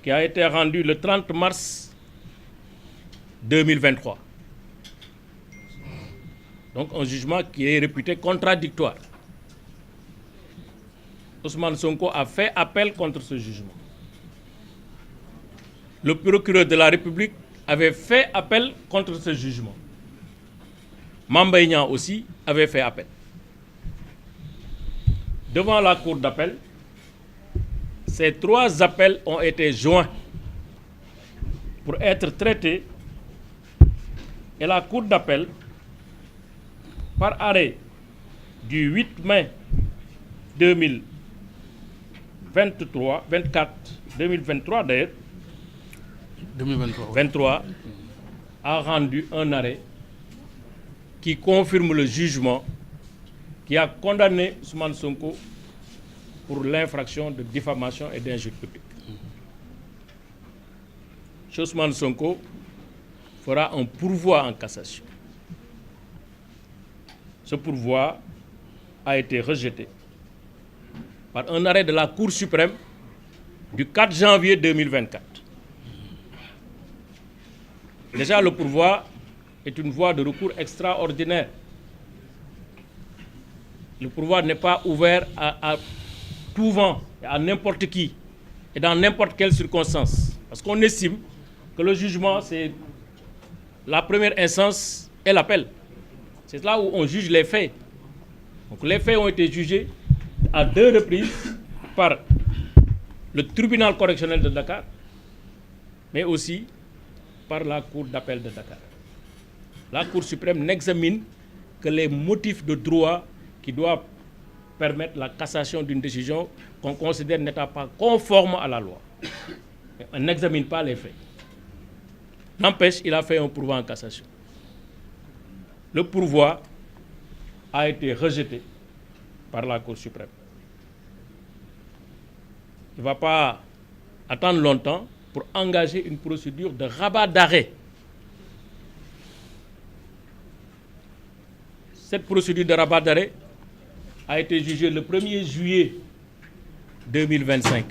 qui a été rendu le 30 mars 2023. Donc un jugement qui est réputé contradictoire. Ousmane Sonko a fait appel contre ce jugement. Le procureur de la République avait fait appel contre ce jugement. Mame Mbaye Niang aussi avait fait appel. Devant la cour d'appel, ces 3 appels ont été joints pour être traités et la cour d'appel, par arrêt du 8 mai 2023 d'ailleurs, 2023, a rendu un arrêt qui confirme le jugement qui a condamné Ousmane Sonko pour l'infraction de diffamation et d'injure publique. Ousmane Sonko fera un pourvoi en cassation. Ce pourvoi a été rejeté par un arrêt de la Cour suprême du 4 janvier 2024. Déjà, le pourvoi est une voie de recours extraordinaire. Le pourvoi n'est pas ouvert à tout vent, à n'importe qui et dans n'importe quelle circonstance. Parce qu'on estime que le jugement, c'est la première instance et l'appel. C'est là où on juge les faits. Donc les faits ont été jugés à 2 reprises par le tribunal correctionnel de Dakar, mais aussi par la Cour d'appel de Dakar. La Cour suprême n'examine que les motifs de droit qui doivent permettre la cassation d'une décision qu'on considère n'étant pas conforme à la loi. Mais on n'examine pas les faits. N'empêche, il a fait un pourvoi en cassation. Le pourvoi a été rejeté par la Cour suprême. Il ne va pas attendre longtemps pour engager une procédure de rabat d'arrêt. Cette procédure de rabat d'arrêt a été jugée le 1er juillet 2025.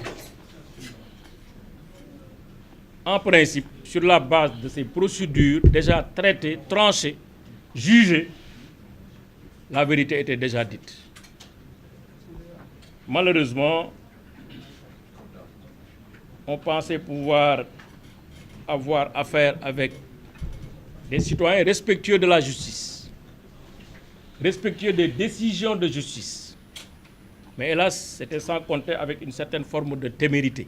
En principe, sur la base de ces procédures déjà traitées, tranchées, jugées, la vérité était déjà dite. Malheureusement, on pensait pouvoir avoir affaire avec des citoyens respectueux de la justice, respectueux des décisions de justice. Mais hélas, c'était sans compter avec une certaine forme de témérité.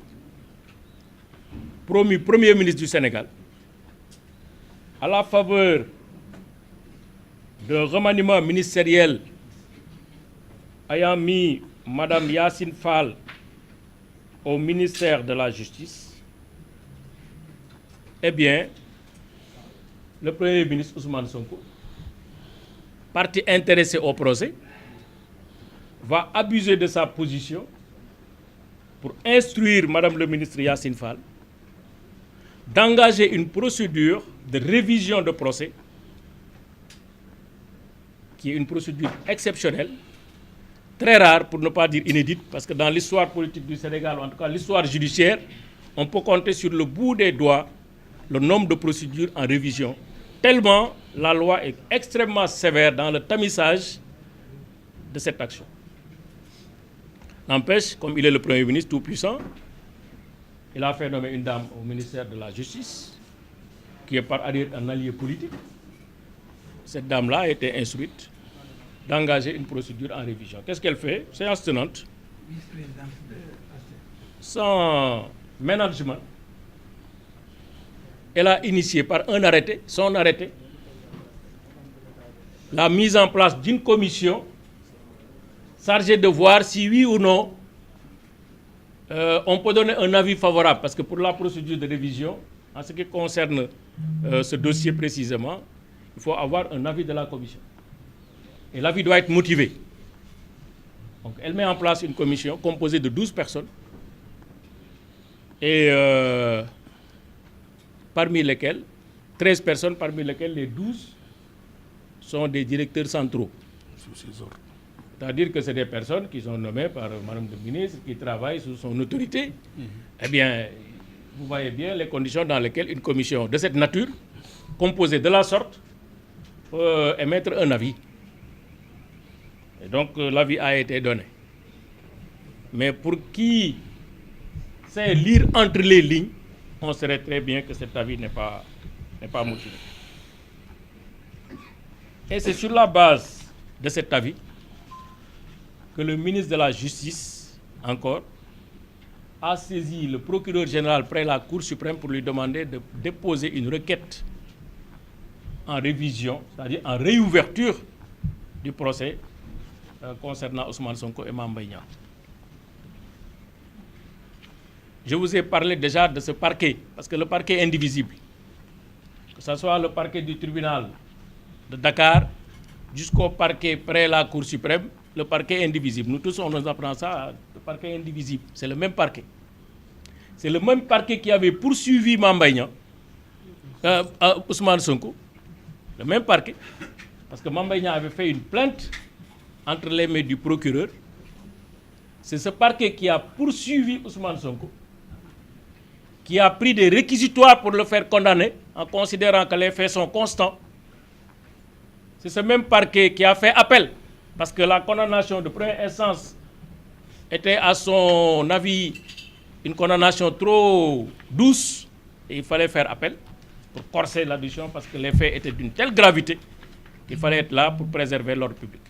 Promu Premier ministre du Sénégal, à la faveur d'un remaniement ministériel ayant mis Mme Yacine Fall au ministère de la Justice, eh bien, le Premier ministre Ousmane Sonko, partie intéressée au procès, va abuser de sa position pour instruire Mme le ministre Yacine Fall d'engager une procédure de révision de procès qui est une procédure exceptionnelle, très rare pour ne pas dire inédite, parce que dans l'histoire politique du Sénégal, ou en tout cas l'histoire judiciaire, on peut compter sur le bout des doigts le nombre de procédures en révision, tellement la loi est extrêmement sévère dans le tamisage de cette action. N'empêche, comme il est le Premier ministre tout-puissant, il a fait nommer une dame au ministère de la Justice, qui est par ailleurs un allié politique. Cette dame-là a été instruite d'engager une procédure en révision. Qu'est-ce qu'elle fait? Séance tenante. Sans management, elle a initié par un arrêté, son arrêté, la mise en place d'une commission chargée de voir si oui ou non on peut donner un avis favorable, parce que pour la procédure de révision, en ce qui concerne ce dossier précisément, il faut avoir un avis de la commission. Et l'avis doit être motivé. Donc elle met en place une commission composée de 12 personnes, et parmi lesquelles, 13 personnes, parmi lesquelles les 12 sont des directeurs centraux. C'est-à-dire que c'est des personnes qui sont nommées par Mme le ministre, qui travaillent sous son autorité. Eh bien, vous voyez bien les conditions dans lesquelles une commission de cette nature, composée de la sorte, peut émettre un avis. Et donc l'avis a été donné. Mais pour qui sait lire entre les lignes, on saurait très bien que cet avis n'est pas motivé. Et c'est sur la base de cet avis que le ministre de la Justice, encore, a saisi le procureur général près la Cour suprême pour lui demander de déposer une requête en révision, c'est-à-dire en réouverture du procès concernant Ousmane Sonko et Mame Mbaye Niang. Je vous ai parlé déjà de ce parquet, parce que le parquet est indivisible. Que ce soit le parquet du tribunal de Dakar jusqu'au parquet près la Cour suprême, le parquet est indivisible. Nous tous, on nous apprend ça, le parquet est indivisible. C'est le même parquet. C'est le même parquet qui avait poursuivi Mame Mbaye Niang, Ousmane Sonko. Le même parquet. Parce que Mame Mbaye Niang avait fait une plainte entre les mains du procureur. C'est ce parquet qui a poursuivi Ousmane Sonko, qui a pris des réquisitoires pour le faire condamner, en considérant que les faits sont constants. C'est ce même parquet qui a fait appel, parce que la condamnation de première instance était, à son avis, une condamnation trop douce, et il fallait faire appel pour corser l'addition, parce que les faits étaient d'une telle gravité qu'il fallait être là pour préserver l'ordre public.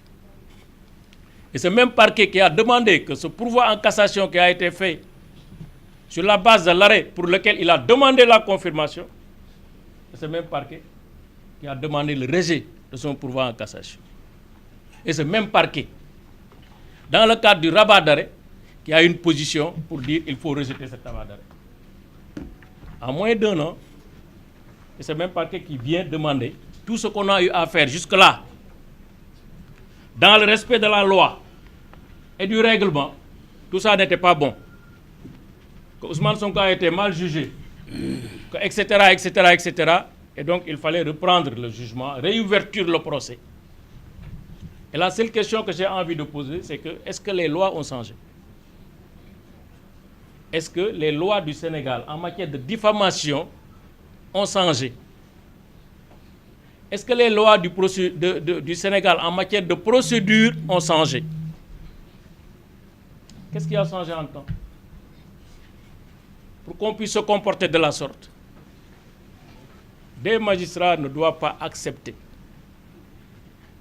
Et ce même parquet qui a demandé que ce pourvoi en cassation qui a été fait sur la base de l'arrêt pour lequel il a demandé la confirmation, c'est ce même parquet qui a demandé le rejet de son pourvoi en cassation. Et ce même parquet, dans le cadre du rabat d'arrêt, qui a une position pour dire qu'il faut rejeter cet rabat d'arrêt. En moins d'1 an, et c'est même parquet qui vient demander tout ce qu'on a eu à faire jusque-là, dans le respect de la loi et du règlement, tout ça n'était pas bon. Que Ousmane Sonko a été mal jugé, etc., etc., etc. Et donc, il fallait reprendre le jugement, réouverture le procès. Et la seule question que j'ai envie de poser, c'est que, est-ce que les lois ont changé? Est-ce que les lois du Sénégal en matière de diffamation ont changé? Est-ce que les lois du Sénégal en matière de procédure ont changé? Qu'est-ce qui a changé en temps? Pour qu'on puisse se comporter de la sorte, des magistrats ne doivent pas accepter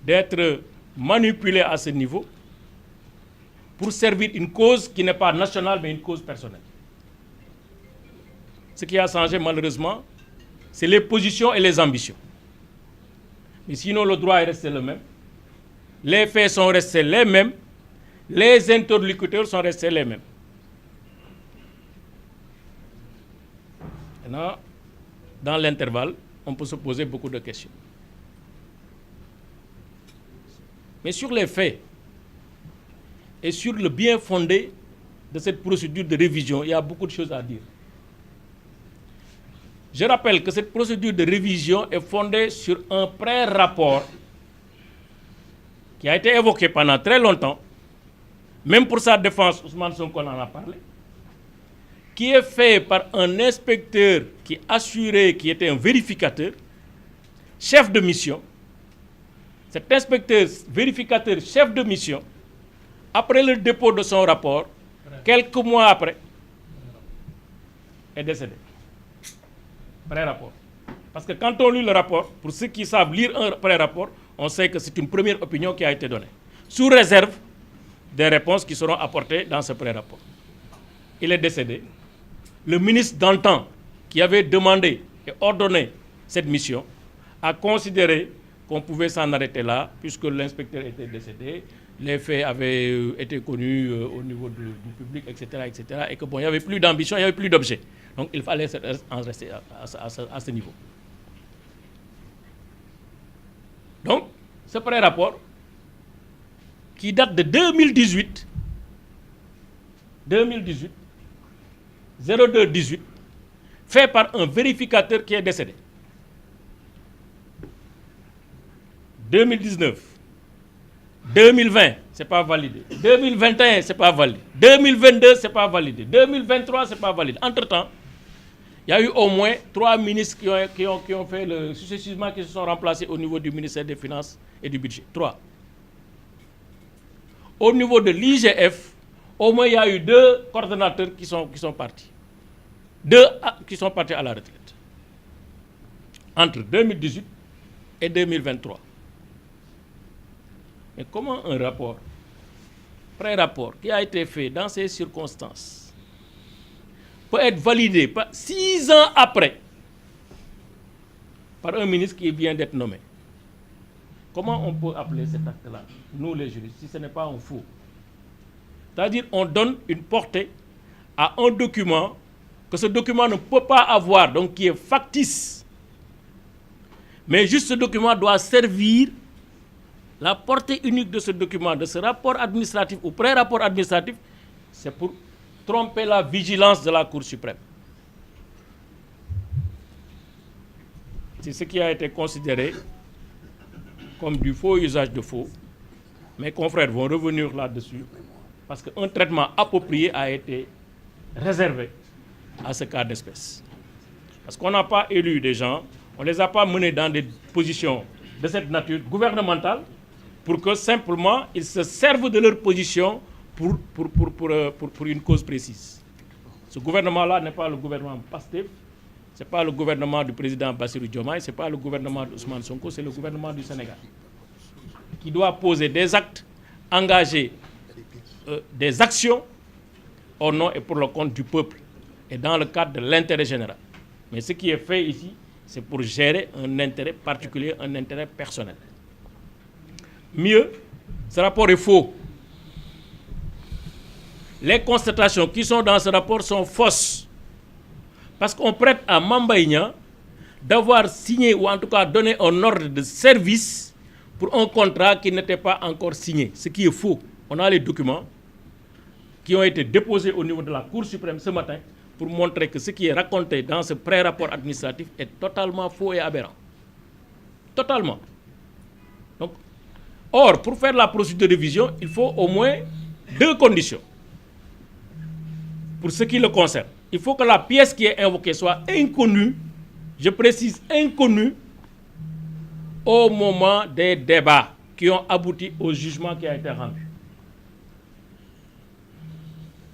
d'être manipulés à ce niveau pour servir une cause qui n'est pas nationale, mais une cause personnelle. Ce qui a changé, malheureusement, c'est les positions et les ambitions. Mais sinon, le droit est resté le même. Les faits sont restés les mêmes. Les interlocuteurs sont restés les mêmes. Maintenant, dans l'intervalle, on peut se poser beaucoup de questions. Mais sur les faits et sur le bien fondé de cette procédure de révision, il y a beaucoup de choses à dire. Je rappelle que cette procédure de révision est fondée sur un pré-rapport qui a été évoqué pendant très longtemps, même pour sa défense, Ousmane Sonko en a parlé, qui est fait par un inspecteur qui assurait, qui était un vérificateur, chef de mission. Cet inspecteur, vérificateur, chef de mission, après le dépôt de son rapport, quelques mois après, est décédé. Pré-rapport. Parce que quand on lit le rapport, pour ceux qui savent lire un pré-rapport, on sait que c'est une première opinion qui a été donnée, sous réserve des réponses qui seront apportées dans ce pré-rapport. Il est décédé. Le ministre d'antan, qui avait demandé et ordonné cette mission, a considéré qu'on pouvait s'en arrêter là, puisque l'inspecteur était décédé, les faits avaient été connus au niveau du public, etc., etc., et que bon, il n'y avait plus d'ambition, il n'y avait plus d'objet. Donc il fallait en rester à ce niveau. Donc, ce pré-rapport, qui date de 2018, 02-18, fait par un vérificateur qui est décédé. 2019, 2020, c'est pas validé. 2021, c'est pas validé. 2022, c'est pas validé. 2023, c'est pas validé. Entre-temps, Il y a eu au moins 3 ministres qui ont fait successivement, qui se sont remplacés au niveau du ministère des Finances et du Budget. 3. Au niveau de l'IGF, au moins il y a eu 2 coordonnateurs qui sont partis. 2 qui sont partis à la retraite. Entre 2018 et 2023. Mais comment un rapport, pré-rapport, qui a été fait dans ces circonstances, peut être validé 6 ans après par un ministre qui vient d'être nommé? Comment on peut appeler cet acte-là, nous les juristes, si ce n'est pas un faux? C'est-à-dire on donne une portée à un document que ce document ne peut pas avoir, donc qui est factice. Mais juste ce document doit servir, la portée unique de ce document, de ce rapport administratif ou pré-rapport administratif, c'est pour tromper la vigilance de la Cour suprême. C'est ce qui a été considéré comme du faux usage de faux. Mes confrères vont revenir là-dessus parce qu'un traitement approprié a été réservé à ce cas d'espèce. Parce qu'on n'a pas élu des gens, on ne les a pas menés dans des positions de cette nature gouvernementale pour que simplement ils se servent de leur position pour une cause précise. Ce gouvernement-là n'est pas le gouvernement Pastef, ce n'est pas le gouvernement du président Bassirou Diomaye, ce n'est pas le gouvernement d'Ousmane Sonko, c'est le gouvernement du Sénégal qui doit poser des actes, engager des actions au nom et pour le compte du peuple et dans le cadre de l'intérêt général. Mais ce qui est fait ici, c'est pour gérer un intérêt particulier, un intérêt personnel. Mieux, ce rapport est faux. Les constatations qui sont dans ce rapport sont fausses. Parce qu'on prête à Mame Mbaye Niang d'avoir signé ou en tout cas donné un ordre de service pour un contrat qui n'était pas encore signé. Ce qui est faux. On a les documents qui ont été déposés au niveau de la Cour suprême ce matin pour montrer que ce qui est raconté dans ce pré-rapport administratif est totalement faux et aberrant. Totalement. Donc, or, pour faire la procédure de révision, il faut au moins 2 conditions. Pour ce qui le concerne, il faut que la pièce qui est invoquée soit inconnue, je précise inconnue, au moment des débats qui ont abouti au jugement qui a été rendu.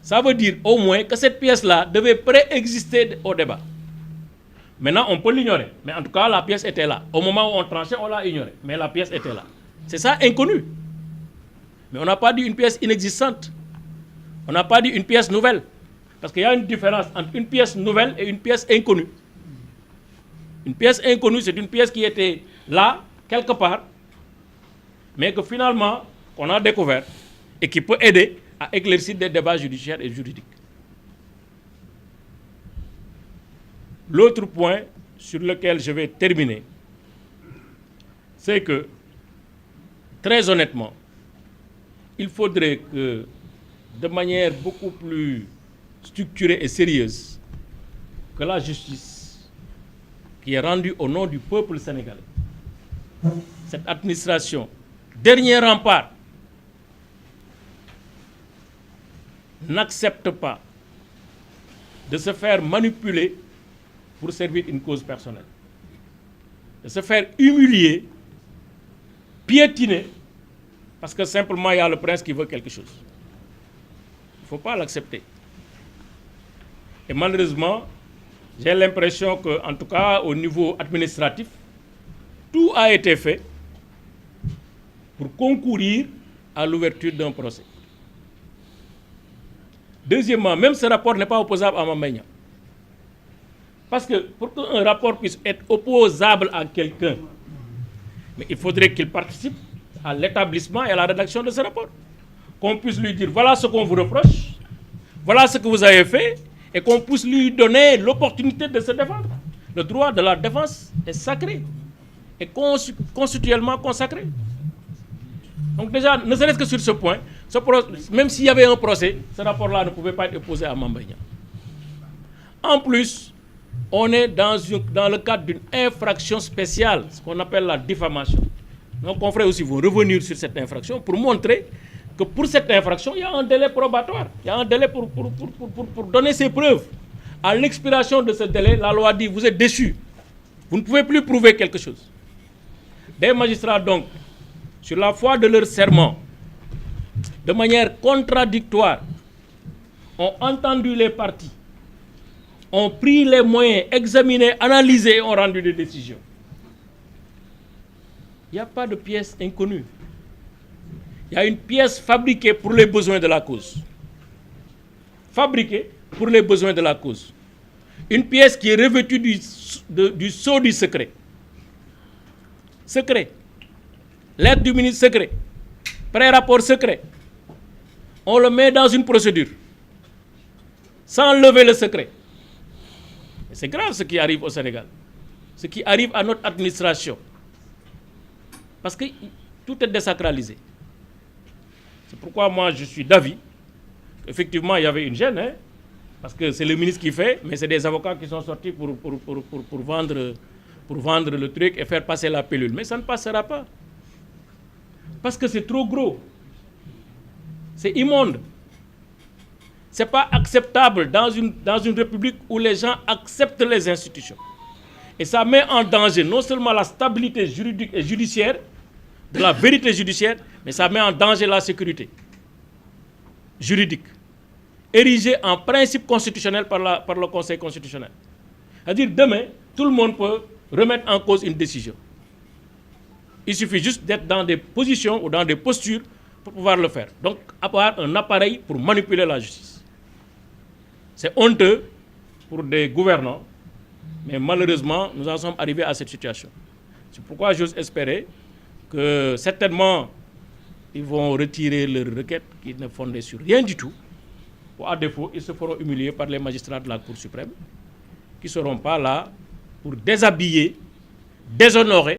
Ça veut dire au moins que cette pièce-là devait préexister au débat. Maintenant, on peut l'ignorer, mais en tout cas, la pièce était là. Au moment où on tranchait, on l'a ignorée, mais la pièce était là. C'est ça, inconnu. Mais on n'a pas dit une pièce inexistante. On n'a pas dit une pièce nouvelle. Parce qu'il y a une différence entre une pièce nouvelle et une pièce inconnue. Une pièce inconnue, c'est une pièce qui était là, quelque part, mais que finalement, on a découvert et qui peut aider à éclaircir des débats judiciaires et juridiques. L'autre point sur lequel je vais terminer, c'est que, très honnêtement, il faudrait que, de manière beaucoup plus structurée et sérieuse, que la justice, qui est rendue au nom du peuple sénégalais, cette administration, dernier rempart, n'accepte pas de se faire manipuler pour servir une cause personnelle, de se faire humilier, piétiner, parce que simplement il y a le prince qui veut quelque chose. Il ne faut pas l'accepter. Et malheureusement, j'ai l'impression qu'en tout cas au niveau administratif, tout a été fait pour concourir à l'ouverture d'un procès. Deuxièmement, même ce rapport n'est pas opposable à Mame Mbaye Niang. Parce que pour qu'un rapport puisse être opposable à quelqu'un, mais il faudrait qu'il participe à l'établissement et à la rédaction de ce rapport. Qu'on puisse lui dire, voilà ce qu'on vous reproche, voilà ce que vous avez fait, et qu'on puisse lui donner l'opportunité de se défendre. Le droit de la défense est sacré, est constitutionnellement consacré. Donc déjà, ne serait-ce que sur ce point, même s'il y avait un procès, ce rapport-là ne pouvait pas être opposé à Mame Mbaye Niang. En plus, on est dans le cadre d'une infraction spéciale, ce qu'on appelle la diffamation. Nos confrères aussi vont revenir sur cette infraction pour montrer que pour cette infraction, il y a un délai probatoire. Il y a un délai pour donner ses preuves. À l'expiration de ce délai, la loi dit vous êtes déçus. Vous ne pouvez plus prouver quelque chose. Des magistrats, donc, sur la foi de leur serment, de manière contradictoire, ont entendu les parties, ont pris les moyens, examiné, analysé et ont rendu des décisions. Il n'y a pas de pièce inconnue. Il y a une pièce fabriquée pour les besoins de la cause. Fabriquée pour les besoins de la cause. Une pièce qui est revêtue du sceau du secret. Secret. Lettre du ministre secret. Pré-rapport secret. On le met dans une procédure. Sans lever le secret. C'est grave ce qui arrive au Sénégal. Ce qui arrive à notre administration. Parce que tout est désacralisé. C'est pourquoi moi je suis d'avis. Effectivement, il y avait une gêne, hein, parce que c'est le ministre qui fait, mais c'est des avocats qui sont sortis pour vendre le truc et faire passer la pilule. Mais ça ne passera pas. Parce que c'est trop gros. C'est immonde. Ce n'est pas acceptable dans une république où les gens acceptent les institutions. Et ça met en danger non seulement la stabilité juridique et judiciaire, de la vérité judiciaire, mais ça met en danger la sécurité juridique, érigée en principe constitutionnel par le Conseil constitutionnel. C'est-à-dire, demain, tout le monde peut remettre en cause une décision. Il suffit juste d'être dans des positions ou dans des postures pour pouvoir le faire. Donc, avoir un appareil pour manipuler la justice. C'est honteux pour des gouvernants, mais malheureusement, nous en sommes arrivés à cette situation. C'est pourquoi j'ose espérer que certainement, ils vont retirer leur requête qui n'est fondée sur rien du tout. Ou à défaut, ils se feront humilier par les magistrats de la Cour suprême, qui ne seront pas là pour déshabiller, déshonorer